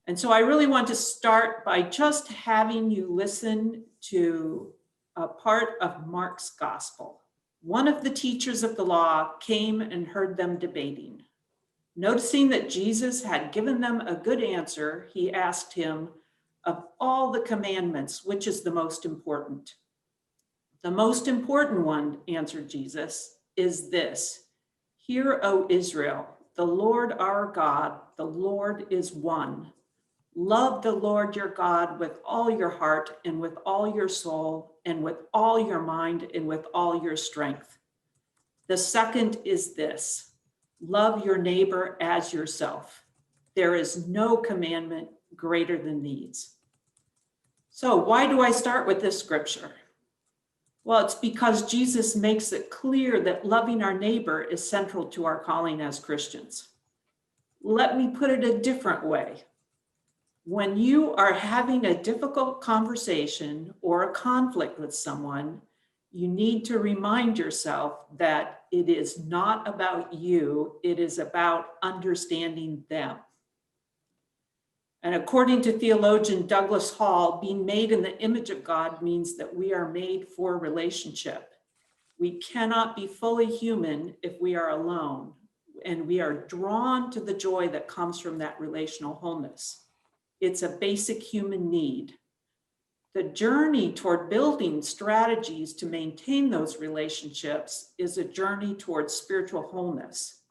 And so I really want to start by just having you listen to a part of Mark's gospel. One of the teachers of the law came and heard them debating. Noticing that Jesus had given them a good answer, he asked him, "Of all the commandments, which is the most important?" "The most important one," answered Jesus, "is this: Hear, O Israel, the Lord our God, the Lord is one. Love the Lord your God with all your heart and with all your soul and with all your mind and with all your strength. The second is this: love your neighbor as yourself. There is no commandment greater than these." So why do I start with this scripture? Well, it's because Jesus makes it clear that loving our neighbor is central to our calling as Christians. Let me put it a different way. When you are having a difficult conversation or a conflict with someone, you need to remind yourself that it is not about you, it is about understanding them. And according to theologian Douglas Hall, being made in the image of God means that we are made for relationship. We cannot be fully human if we are alone, and we are drawn to the joy that comes from that relational wholeness. It's a basic human need. The journey toward building strategies to maintain those relationships is a journey towards spiritual wholeness.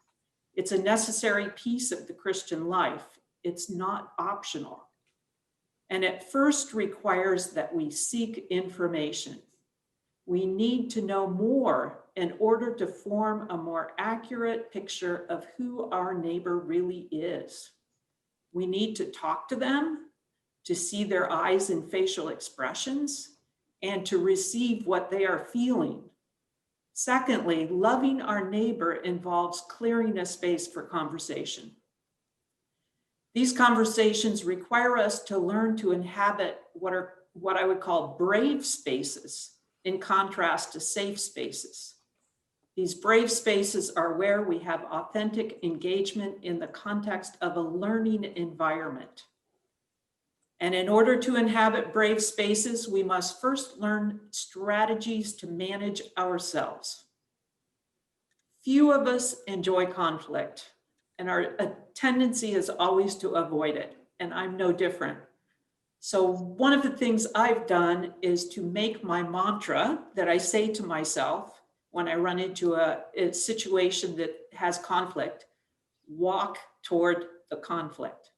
It's a necessary piece of the Christian life. It's not optional. And it first requires that we seek information. We need to know more in order to form a more accurate picture of who our neighbor really is. We need to talk to them, to see their eyes and facial expressions, and to receive what they are feeling. Secondly, loving our neighbor involves clearing a space for conversation. These conversations require us to learn to inhabit what I would call brave spaces, in contrast to safe spaces. These brave spaces are where we have authentic engagement in the context of a learning environment. And in order to inhabit brave spaces, we must first learn strategies to manage ourselves. Few of us enjoy conflict, and our tendency is always to avoid it, and I'm no different. So one of the things I've done is to make my mantra that I say to myself when I run into a situation that has conflict: walk toward the conflict.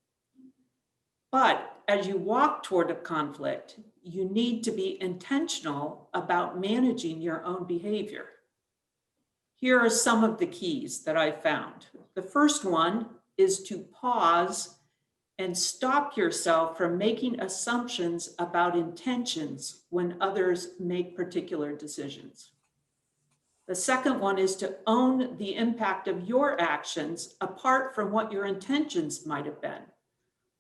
But as you walk toward a conflict, you need to be intentional about managing your own behavior. Here are some of the keys that I found. The first one is to pause and stop yourself from making assumptions about intentions when others make particular decisions. The second one is to own the impact of your actions apart from what your intentions might have been.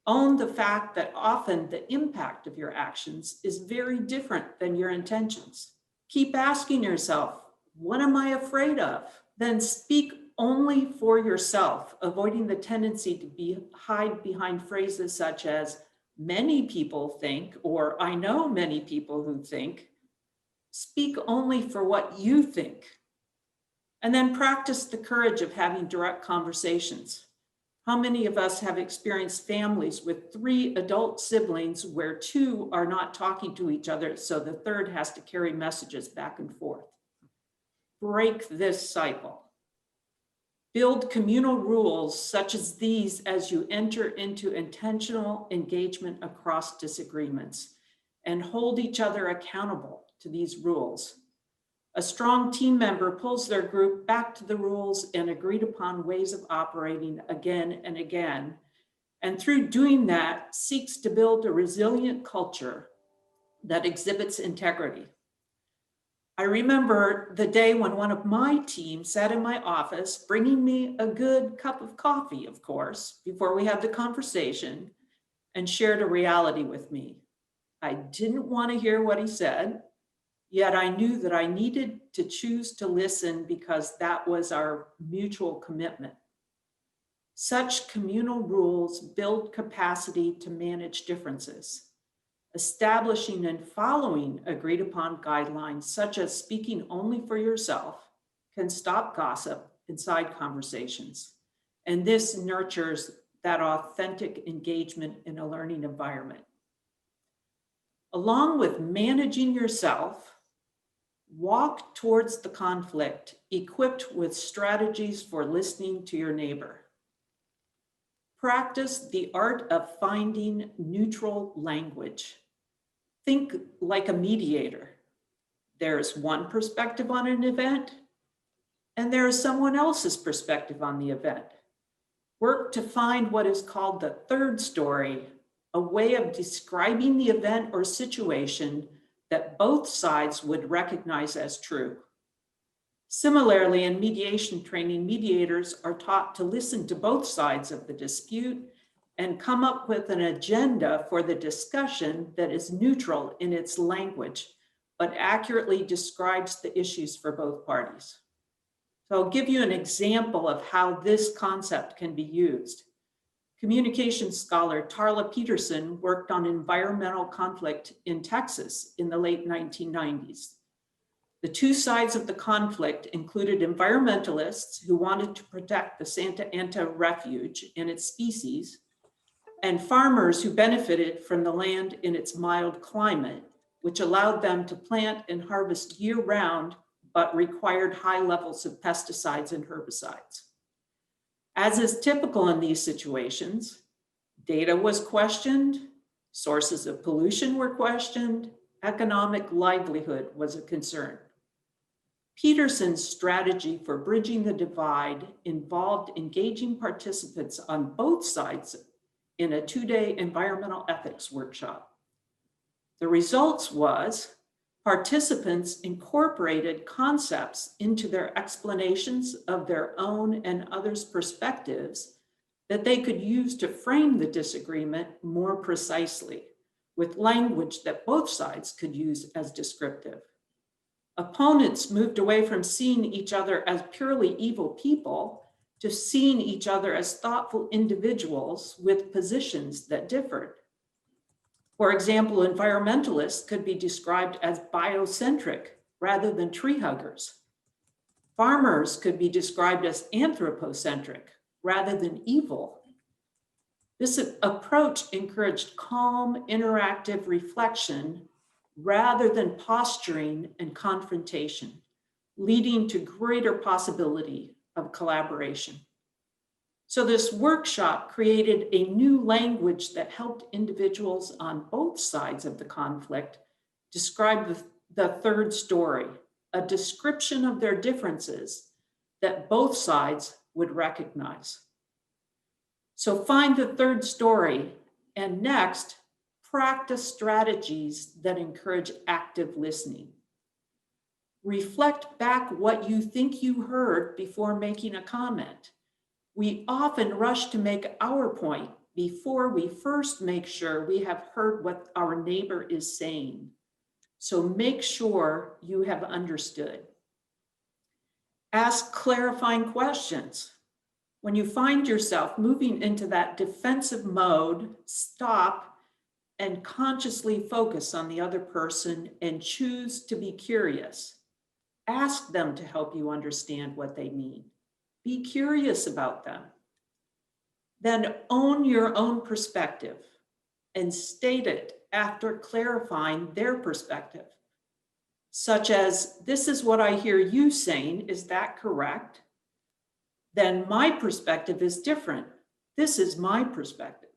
Own the fact that often the impact of your actions is very different than your intentions. Keep asking yourself, what am I afraid of? Then speak only for yourself, avoiding the tendency to hide behind phrases such as "many people think" or "I know many people who think." Speak only for what you think. And then practice the courage of having direct conversations. How many of us have experienced families with 3 adult siblings where 2 are not talking to each other, so the third has to carry messages back and forth? Break this cycle. Build communal rules such as these as you enter into intentional engagement across disagreements, and hold each other accountable to these rules. A strong team member pulls their group back to the rules and agreed upon ways of operating again and again, and through doing that, seeks to build a resilient culture that exhibits integrity. I remember the day when one of my team sat in my office, bringing me a good cup of coffee, of course, before we had the conversation, and shared a reality with me. I didn't want to hear what he said, yet I knew that I needed to choose to listen because that was our mutual commitment. Such communal rules build capacity to manage differences. Establishing and following agreed upon guidelines, such as speaking only for yourself, can stop gossip and side conversations. And this nurtures that authentic engagement in a learning environment. Along with managing yourself, walk towards the conflict equipped with strategies for listening to your neighbor. Practice the art of finding neutral language. Think like a mediator. There's one perspective on an event, and there is someone else's perspective on the event. Work to find what is called the third story, a way of describing the event or situation that both sides would recognize as true. Similarly, in mediation training, mediators are taught to listen to both sides of the dispute and come up with an agenda for the discussion that is neutral in its language, but accurately describes the issues for both parties. So I'll give you an example of how this concept can be used. Communications scholar Tarla Peterson worked on environmental conflict in Texas in the late 1990s. The two sides of the conflict included environmentalists who wanted to protect the Santa Ana refuge and its species, and farmers who benefited from the land in its mild climate, which allowed them to plant and harvest year-round, but required high levels of pesticides and herbicides. As is typical in these situations, data was questioned, sources of pollution were questioned, economic livelihood was a concern. Peterson's strategy for bridging the divide involved engaging participants on both sides in a 2-day environmental ethics workshop. The results was participants incorporated concepts into their explanations of their own and others' perspectives that they could use to frame the disagreement more precisely, with language that both sides could use as descriptive. Opponents moved away from seeing each other as purely evil people to seeing each other as thoughtful individuals with positions that differed. For example, environmentalists could be described as biocentric rather than tree huggers. Farmers could be described as anthropocentric rather than evil. This approach encouraged calm, interactive reflection rather than posturing and confrontation, leading to greater possibility of collaboration. So this workshop created a new language that helped individuals on both sides of the conflict describe the third story, a description of their differences that both sides would recognize. So find the third story, and next, practice strategies that encourage active listening. Reflect back what you think you heard before making a comment. We often rush to make our point before we first make sure we have heard what our neighbor is saying. So make sure you have understood. Ask clarifying questions. When you find yourself moving into that defensive mode, stop and consciously focus on the other person and choose to be curious. Ask them to help you understand what they mean. Be curious about them. Then own your own perspective and state it after clarifying their perspective, such as, this is what I hear you saying, is that correct? Then my perspective is different. This is my perspective.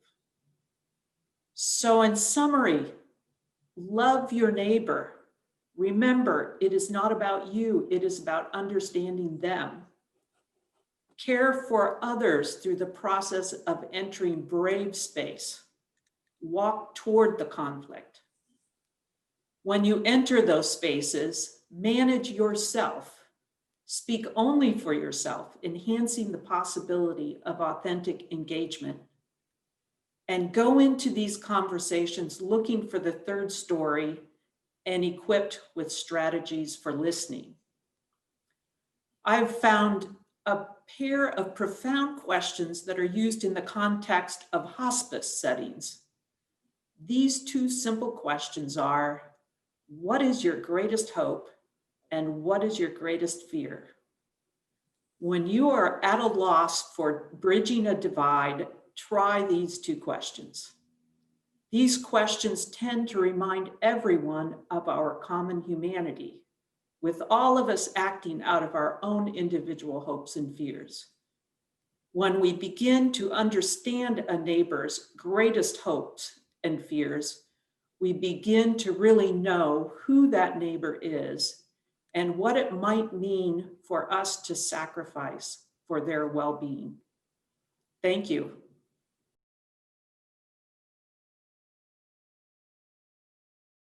So in summary, love your neighbor. Remember, it is not about you, it is about understanding them. Care for others through the process of entering brave space. Walk toward the conflict. When you enter those spaces, manage yourself. Speak only for yourself, enhancing the possibility of authentic engagement. And go into these conversations looking for the third story and equipped with strategies for listening. I've found a pair of profound questions that are used in the context of hospice settings. These two simple questions are, what is your greatest hope and what is your greatest fear? When you are at a loss for bridging a divide, try these two questions. These questions tend to remind everyone of our common humanity, with all of us acting out of our own individual hopes and fears. When we begin to understand a neighbor's greatest hopes and fears, we begin to really know who that neighbor is and what it might mean for us to sacrifice for their well-being. Thank you.